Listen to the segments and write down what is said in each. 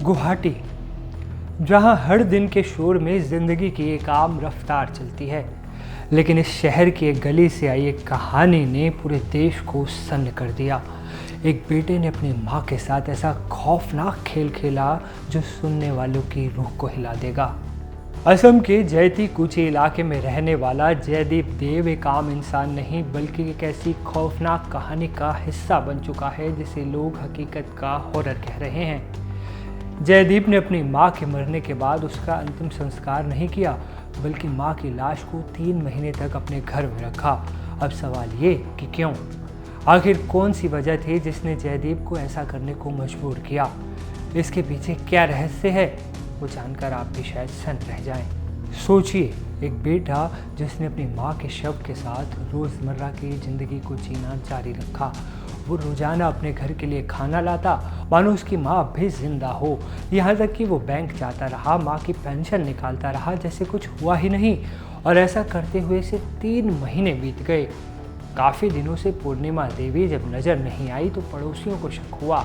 गुवाहाटी, जहां हर दिन के शोर में जिंदगी की एक आम रफ्तार चलती है, लेकिन इस शहर की एक गली से आई एक कहानी ने पूरे देश को सन्न कर दिया। एक बेटे ने अपनी मां के साथ ऐसा खौफनाक खेल खेला जो सुनने वालों की रूह को हिला देगा। असम के जयती कुची इलाके में रहने वाला जयदीप देव एक आम इंसान नहीं बल्कि एक ऐसी खौफनाक कहानी का हिस्सा बन चुका है जिसे लोग हकीकत का हॉरर कह रहे हैं। जयदीप ने अपनी मां के मरने के बाद उसका अंतिम संस्कार नहीं किया, बल्कि मां की लाश को 3 महीने तक अपने घर में रखा। अब सवाल ये कि क्यों? आखिर कौन सी वजह थी जिसने जयदीप को ऐसा करने को मजबूर किया? इसके पीछे क्या रहस्य है, वो जानकर आप भी शायद सन्न रह जाएं। सोचिए, एक बेटा जिसने अपनी माँ के शव के साथ रोज़मर्रा की ज़िंदगी को जीना जारी रखा। वो रोज़ाना अपने घर के लिए खाना लाता मानो उसकी माँ भी जिंदा हो। यहाँ तक कि वो बैंक जाता रहा, माँ की पेंशन निकालता रहा जैसे कुछ हुआ ही नहीं। और ऐसा करते हुए सिर्फ 3 महीने बीत गए। काफ़ी दिनों से पूर्णिमा देवी जब नज़र नहीं आई तो पड़ोसियों को शक हुआ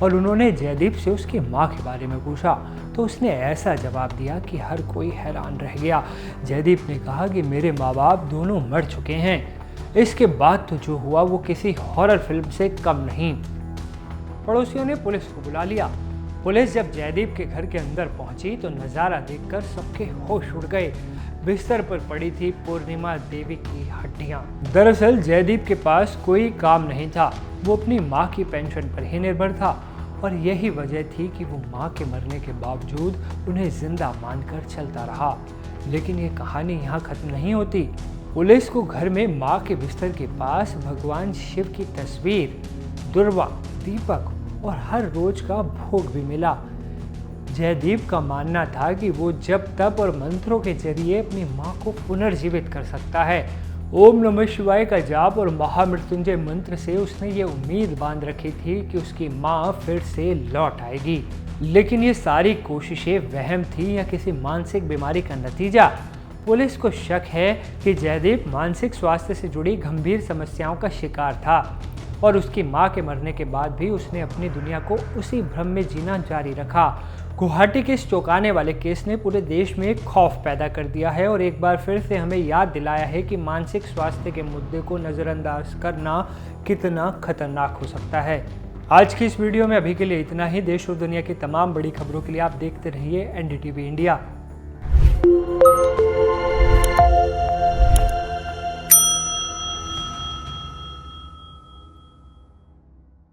और उन्होंने जयदीप से उसकी माँ के बारे में पूछा, तो उसने ऐसा जवाब दिया कि हर कोई हैरान रह गया। जयदीप ने कहा कि मेरे माँ बाप दोनों मर चुके हैं। इसके बाद तो जो हुआ वो किसी हॉरर फिल्म से कम नहीं। पड़ोसियों ने पुलिस को बुला लिया। पुलिस जब जयदीप के घर के अंदर पहुंची तो नज़ारा देखकर सबके होश उड़ गए। बिस्तर पर पड़ी थी पूर्णिमा देवी की हड्डियां। दरअसल जयदीप के पास कोई काम नहीं था, वो अपनी माँ की पेंशन पर ही निर्भर था और यही वजह थी कि वो माँ के मरने के बावजूद उन्हें जिंदा मानकर चलता रहा। लेकिन ये कहानी यहाँ खत्म नहीं होती। पुलिस को घर में माँ के बिस्तर के पास भगवान शिव की तस्वीर, दुर्वा, दीपक और हर रोज का भोग भी मिला। जयदीप का मानना था कि वो जप तप और मंत्रों के जरिए अपनी माँ को पुनर्जीवित कर सकता है। ओम नमः शिवाय का जाप और महामृत्युंजय मंत्र से उसने ये उम्मीद बांध रखी थी कि उसकी माँ फिर से लौट आएगी। लेकिन ये सारी कोशिशें वहम थी या किसी मानसिक बीमारी का नतीजा? पुलिस को शक है कि जयदीप मानसिक स्वास्थ्य से जुड़ी गंभीर समस्याओं का शिकार था और उसकी मां के मरने के बाद भी उसने अपनी दुनिया को उसी भ्रम में जीना जारी रखा। गुवाहाटी के इस चौंकाने वाले केस ने पूरे देश में एक खौफ पैदा कर दिया है और एक बार फिर से हमें याद दिलाया है कि मानसिक स्वास्थ्य के मुद्दे को नज़रअंदाज करना कितना खतरनाक हो सकता है। आज की इस वीडियो में अभी के लिए इतना ही। देश और दुनिया की तमाम बड़ी खबरों के लिए आप देखते रहिए NDTV इंडिया।